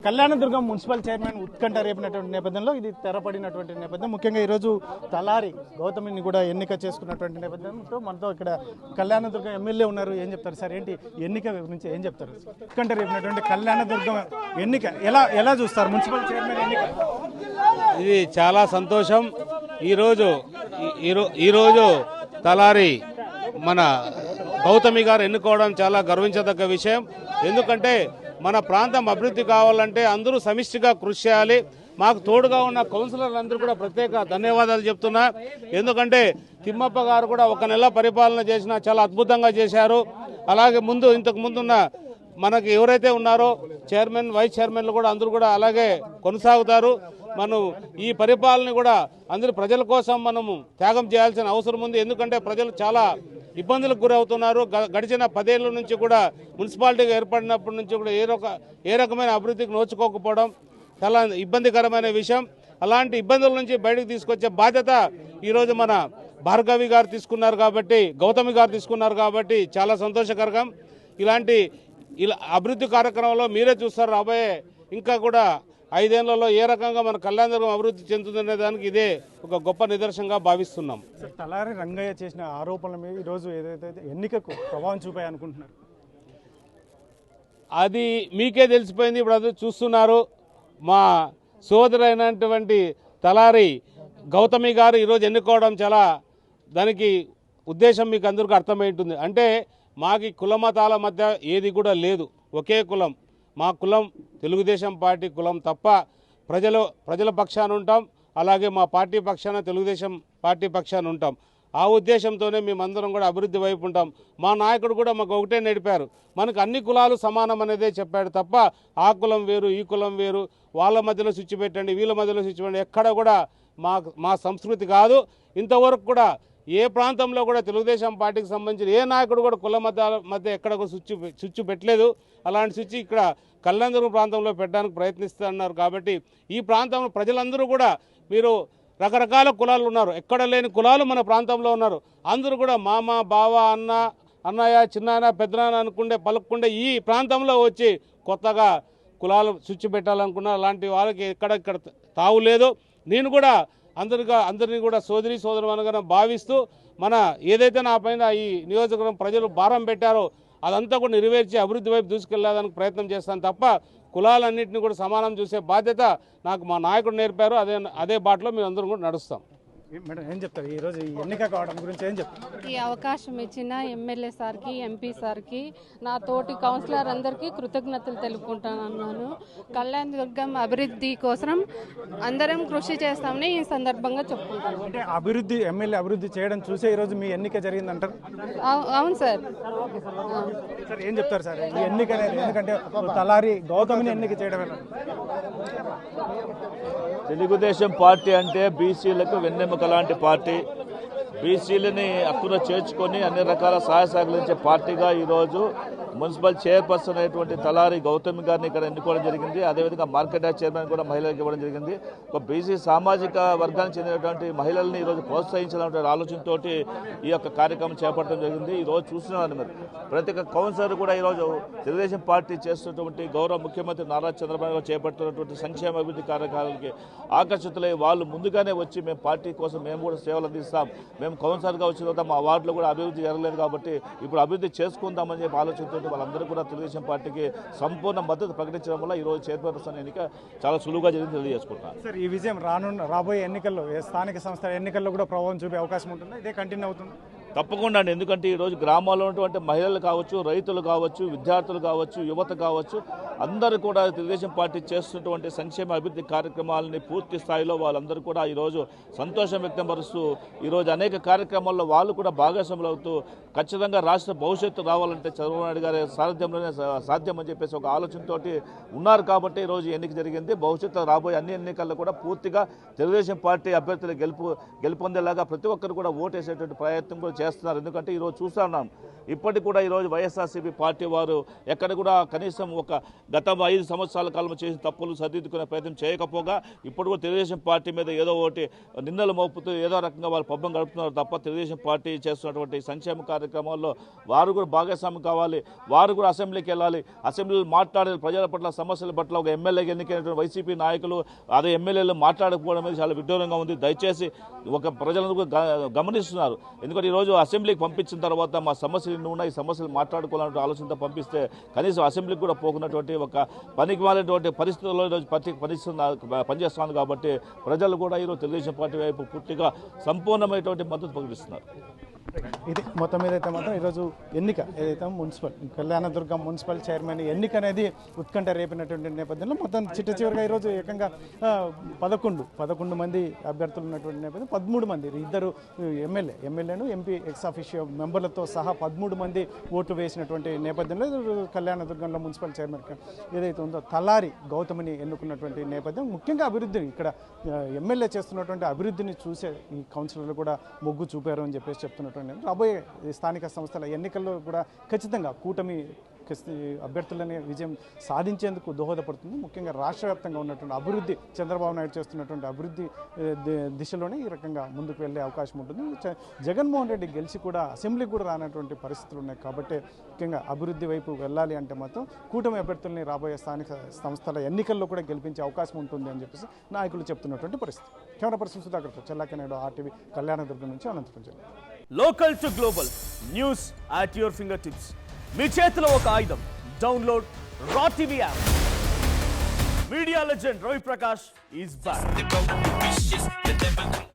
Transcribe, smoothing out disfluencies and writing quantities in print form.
Kalyandurg municipal chairman ఉత్కంఠ రేపినటువంటి నేపథ్యంలో ఇది తెరపడినటువంటి నేపథ్యం. ముఖ్యంగా ఈరోజు తలారి గౌతమిని కూడా ఎన్నిక చేసుకున్నటువంటి నేపథ్యంతో మనతో ఇక్కడ కళ్యాణదుర్గం ఎమ్మెల్యే ఉన్నారు. ఏం చెప్తారు సార్? ఏంటి ఎన్నిక గురించి ఏం చెప్తారు? ఉత్కంఠ రేపినటువంటి కళ్యాణదుర్గం ఎన్నిక ఎలా చూస్తారు? మున్సిపల్ చైర్మన్ ఎన్నిక ఇది చాలా సంతోషం. ఈరోజు తలారి మన గౌతమి గారు ఎన్నుకోవడం చాలా గర్వించదగ్గ విషయం. ఎందుకంటే మన ప్రాంతం అభివృద్ధి కావాలంటే అందరూ సమిష్టిగా కృషి చేయాలి. మాకు తోడుగా ఉన్న కౌన్సిలర్లందరూ కూడా ప్రత్యేక ధన్యవాదాలు చెప్తున్నా. ఎందుకంటే తిమ్మప్ప గారు కూడా ఒక నెల పరిపాలన చేసిన చాలా అద్భుతంగా చేశారు. అలాగే ఇంతకు ముందున్న మనకి ఎవరైతే ఉన్నారో చైర్మన్ వైస్ చైర్మన్లు కూడా అందరూ కూడా అలాగే కొనసాగుతారు. మనం ఈ పరిపాలన కూడా అందరూ ప్రజల కోసం మనము త్యాగం చేయాల్సిన అవసరం ఉంది. ఎందుకంటే ప్రజలు చాలా ఇబ్బందులకు గురవుతున్నారు. గడిచిన 10 ఏళ్ల నుంచి కూడా మున్సిపాలిటీగా ఏర్పడినప్పటి నుంచి కూడా ఏ రకమైన అభివృద్ధికి నోచుకోకపోవడం చాలా ఇబ్బందికరమైన విషయం. అలాంటి ఇబ్బందుల నుంచి బయటకు తీసుకొచ్చే బాధ్యత ఈరోజు మన భార్గవి గారు తీసుకున్నారు కాబట్టి, గౌతమి గారు తీసుకున్నారు కాబట్టి చాలా సంతోషకరం. ఇలాంటి అభివృద్ధి కార్యక్రమంలో మీరే చూస్తారు. రాబోయే ఇంకా కూడా 5 ఏళ్లలో ఏ రకంగా మన కళ్యాణదుర్గం అభివృద్ధి చెందుతుందనే దానికి ఇదే ఒక గొప్ప నిదర్శనంగా భావిస్తున్నాం. తలారి రంగయ్య చేసిన ఆరోపణల మీద ఈరోజు ఏదైతే ఎన్నికకు ప్రభావం చూపాయి అనుకుంటున్నారు, అది మీకే తెలిసిపోయింది. ఇప్పుడు అది చూస్తున్నారు. మా సోదరైనటువంటి తలారి గౌతమి గారు ఈరోజు ఎన్నుకోవడం చాలా దానికి ఉద్దేశం మీకు అందరికీ అర్థమై ఉంటుంది. అంటే మాకు కుల మతాల మధ్య ఏది కూడా లేదు. ఒకే కులం. మా కులం తెలుగుదేశం పార్టీ కులం తప్ప ప్రజల పక్షాన ఉంటాం. అలాగే మా పార్టీ పక్షాన తెలుగుదేశం పార్టీ పక్షాన ఉంటాం. ఆ ఉద్దేశంతోనే మేమందరం కూడా అభివృద్ధి వైపు ఉంటాం. మా నాయకుడు కూడా మాకు ఒకటే నడిపారు, మనకు అన్ని కులాలు సమానం అనేదే చెప్పాడు తప్ప ఆ కులం వేరు ఈ కులం వేరు, వాళ్ళ మధ్యలో స్విచ్ పెట్టండి వీళ్ళ మధ్యలో స్విచ్ పెట్టండి ఎక్కడ కూడా మా సంస్కృతి కాదు. ఇంతవరకు కూడా ఏ ప్రాంతంలో కూడా తెలుగుదేశం పార్టీకి సంబంధించిన ఏ నాయకుడు కూడా కుల మధ్య ఎక్కడ కూడా స్విచ్ పెట్టలేదు. అలాంటి స్విచ్ ఇక్కడ కళ్యాణదుర్గం ప్రాంతంలో పెట్టడానికి ప్రయత్నిస్తున్నారు. కాబట్టి ఈ ప్రాంతంలో ప్రజలందరూ కూడా మీరు రకరకాల కులాలు ఉన్నారు, ఎక్కడ లేని కులాలు మన ప్రాంతంలో ఉన్నారు. అందరూ కూడా మామ బావ అన్నయ్య చిన్నాయన పెద్దనాయన పలుకుండే ఈ ప్రాంతంలో వచ్చి కొత్తగా కులాలు స్విచ్ పెట్టాలనుకున్నారు. అలాంటి వాళ్ళకి ఇక్కడ తావు లేదు. నేను కూడా అందరినీ కూడా సోదరునిగా భావిస్తూ మన ఏదైతే నా పైన ఈ నియోజకవర్గం ప్రజలు భారం పెట్టారో అదంతా కూడా నెరవేర్చి అభివృద్ధి వైపు దూసుకెళ్లేదానికి ప్రయత్నం చేస్తాను తప్ప కులాలన్నింటినీ కూడా సమానం చూసే బాధ్యత నాకు మా నాయకుడు నేర్పారు. అదే బాటలో మేము అందరం కూడా నడుస్తాం. మేడం ఏం చెప్తారు? ఈరోజు ఈ ఎన్నిక కావడం గురించి ఏం చెప్తారు? ఈ అవకాశం ఇచ్చిన ఎమ్మెల్యే సార్కి, ఎంపీ సార్కి, నా తోటి కౌన్సిలర్ అందరికీ కృతజ్ఞతలు తెలుపుకుంటున్నాను. కళ్యాణదుర్గం అభివృద్ధి కోసం అందరం కృషి చేస్తామని ఈ సందర్భంగా చెప్పుకుంటాను. అంటే ఎమ్మెల్యే అభివృద్ధి చేయడం చూసే ఈరోజు మీ ఎన్నిక జరిగిందంటారు? అవును సార్. సార్ ఏం చెప్తారు సార్ ఈ ఎన్నిక అనేది? ఎందుకంటే తలారి గౌతమిని ఎన్నిక చేయడం తెలుగుదేశం పార్టీ అంటే బీసీలకు వెన్నెముక లాంటి పార్టీ. బీసీలని హక్కున చేర్చుకొని అన్ని రకాల సహాయ సహకరించే పార్టీగా ఈరోజు మున్సిపల్ చైర్పర్సన్ అయినటువంటి తలారి గౌతమి గారిని ఇక్కడ ఎన్నుకోవడం జరిగింది. అదేవిధంగా మార్కెట్ యార్డ్ చైర్మన్ కూడా మహిళలకు ఇవ్వడం జరిగింది. ఒక బీసీ సామాజిక వర్గానికి చెందినటువంటి మహిళల్ని ఈరోజు ప్రోత్సహించాలనే ఆలోచనతో ఈ యొక్క కార్యక్రమం చేపట్టడం జరిగింది. ఈరోజు చూస్తున్నాను మీరు ప్రతి ఒక్క కౌన్సిలర్ కూడా ఈరోజు తెలుగుదేశం పార్టీ చేస్తున్నటువంటి గౌరవ ముఖ్యమంత్రి నారా చంద్రబాబు గారు చేపడుతున్నటువంటి సంక్షేమ అభివృద్ధి కార్యక్రమాలకి ఆకర్షితులై వాళ్ళు ముందుగానే వచ్చి మేము పార్టీ కోసం మేము కూడా సేవలు అందిస్తాం, మేము కౌన్సిలర్గా వచ్చిన తర్వాత మా వార్డులో కూడా అభివృద్ధి జరగలేదు కాబట్టి ఇప్పుడు అభివృద్ధి చేసుకుందామని చెప్పి ఆలోచనతో వాళ్ళందరూ కూడా తెలుగుదేశం పార్టీకి సంపూర్ణ మద్దతు ప్రకటించడం వల్ల ఈరోజు చైర్పర్సన్ ఎన్నిక చాలా సులువుగా జరిగింది తెలియజేసుకుంటున్నాను. సార్ ఈ విజయం రాబోయే ఎన్నికల్లో స్థానిక సంస్థల ఎన్నికల్లో కూడా ప్రభావం చూపే అవకాశం ఉంటుంది, ఇదే కంటిన్యూ అవుతుంది? తప్పకుండా అండి. ఎందుకంటే ఈరోజు గ్రామాల్లో ఉన్నటువంటి మహిళలు కావచ్చు, రైతులు కావచ్చు, విద్యార్థులు కావచ్చు, యువత కావచ్చు, అందరూ కూడా తెలుగుదేశం పార్టీ చేస్తున్నటువంటి సంక్షేమ అభివృద్ధి కార్యక్రమాలని పూర్తి స్థాయిలో వాళ్ళందరూ కూడా ఈరోజు సంతోషం వ్యక్తపరుస్తూ ఈరోజు అనేక కార్యక్రమాల్లో వాళ్ళు కూడా భాగస్వాములు అవుతూ ఖచ్చితంగా రాష్ట్ర భవిష్యత్తు రావాలంటే చంద్రబాబు నాయుడు గారి సారథ్యంలోనే సాధ్యమని చెప్పేసి ఒక ఆలోచనతో ఉన్నారు కాబట్టి ఈరోజు ఎన్నిక జరిగింది. భవిష్యత్తు రాబోయే అన్ని ఎన్నికల్లో కూడా పూర్తిగా తెలుగుదేశం పార్టీ అభ్యర్థులు గెలుపొందేలాగా ప్రతి ఒక్కరు కూడా ఓటేసేటువంటి ప్రయత్నం కూడా చేస్తున్నారు. ఎందుకంటే ఈరోజు చూస్తున్నాం ఇప్పటికి కూడా ఈరోజు వైఎస్ఆర్సీపీ పార్టీ వారు ఎక్కడ కూడా కనీసం ఒక గత 5 సంవత్సరాల కాలం చేసిన తప్పులు సరిదిద్దుకునే ప్రయత్నం చేయకపోగా ఇప్పుడు కూడా తెలుగుదేశం పార్టీ మీద ఏదో ఒకటి నిందలు మోపుతూ ఏదో రకంగా వాళ్ళు పబ్బం గడుపుతున్నారు తప్ప తెలుగుదేశం పార్టీ చేస్తున్నటువంటి సంక్షేమ కార్యక్రమాల్లో వారు కూడా భాగస్వామ్యం కావాలి. వారు కూడా అసెంబ్లీకి వెళ్ళాలి, అసెంబ్లీలో మాట్లాడే ప్రజల పట్ల సమస్యల పట్ల ఒక ఎమ్మెల్యేకి ఎన్నికైనటువంటి వైసీపీ నాయకులు అదే ఎమ్మెల్యేలు మాట్లాడకపోవడం అనేది చాలా విడ్డూరంగా ఉంది. దయచేసి ఒక ప్రజలను గమనిస్తున్నారు. ఎందుకంటే ఈరోజు అసెంబ్లీకి పంపించిన తర్వాత మా సమస్యలు ఎన్ని ఉన్నాయి, ఈ సమస్యలు మాట్లాడుకోవాలనే ఆలోచనతో పంపిస్తే కనీసం అసెంబ్లీకి కూడా పోకున్నటువంటి ఒక పనికి మాలినటువంటి పరిస్థితుల్లో ఈరోజు పనిచేస్తున్నారు. కాబట్టి ప్రజలు కూడా ఈరోజు తెలుగుదేశం పార్టీ వైపు పూర్తిగా సంపూర్ణమైనటువంటి మద్దతు ప్రకటిస్తున్నారు. ఇది మొత్తం మీద అయితే మాత్రం ఈరోజు ఎన్నిక ఏదైతే మున్సిపల్ కళ్యాణదుర్గం మున్సిపల్ చైర్మన్ ఎన్నిక అనేది ఉత్కంఠ రేపినటువంటి నేపథ్యంలో మొత్తం చివరిగా ఈరోజు ఏకంగా 11 మంది అభ్యర్థులు ఉన్నటువంటి నేపథ్యం 13 మంది ఇద్దరు ఎమ్మెల్యేను ఎంపీ ఎక్స్ ఆఫీషియో మెంబర్లతో సహా 13 మంది ఓట్లు వేసినటువంటి నేపథ్యంలో కళ్యాణదుర్గంలో మున్సిపల్ చైర్మన్ ఏదైతే ఉందో తలారి గౌతమిని ఎన్నుకున్నటువంటి నేపథ్యం ముఖ్యంగా అభివృద్ధిని ఇక్కడ ఎమ్మెల్యే చేస్తున్నటువంటి అభివృద్ధిని చూసే ఈ కౌన్సిలర్లు కూడా మొగ్గు చూపారు అని చెప్పేసి చెప్తున్నటువంటి రాబోయే స్థానిక సంస్థల ఎన్నికల్లో కూడా ఖచ్చితంగా కూటమి అభ్యర్థులని విజయం సాధించేందుకు దోహదపడుతుంది. ముఖ్యంగా రాష్ట్ర వ్యాప్తంగా ఉన్నటువంటి అభివృద్ధి చంద్రబాబు నాయుడు చేస్తున్నటువంటి అభివృద్ధి దిశలోనే ఈ రకంగా ముందుకు వెళ్ళే అవకాశం ఉంటుంది. జగన్మోహన్ రెడ్డి గెలిచి కూడా అసెంబ్లీకి కూడా రానటువంటి పరిస్థితులు ఉన్నాయి. కాబట్టి ముఖ్యంగా అభివృద్ధి వైపు వెళ్ళాలి అంటే మాత్రం కూటమి అభ్యర్థుల్ని రాబోయే స్థానిక సంస్థల ఎన్నికల్లో కూడా గెలిపించే అవకాశం ఉంటుంది అని చెప్పేసి నాయకులు చెప్తున్నటువంటి పరిస్థితి. కెమెరా పర్సన్ సుధాకర్తో చెల్లాకనాయుడు, ఆర్టీవీ, కళ్యాణదుర్గం నుంచి అనంతపురం జిల్లా. Local to global news at your finger tips. మీ చేతిలో ఒక ఆయుధం. Download Raw TV app. Media legend Ravi Prakash is back.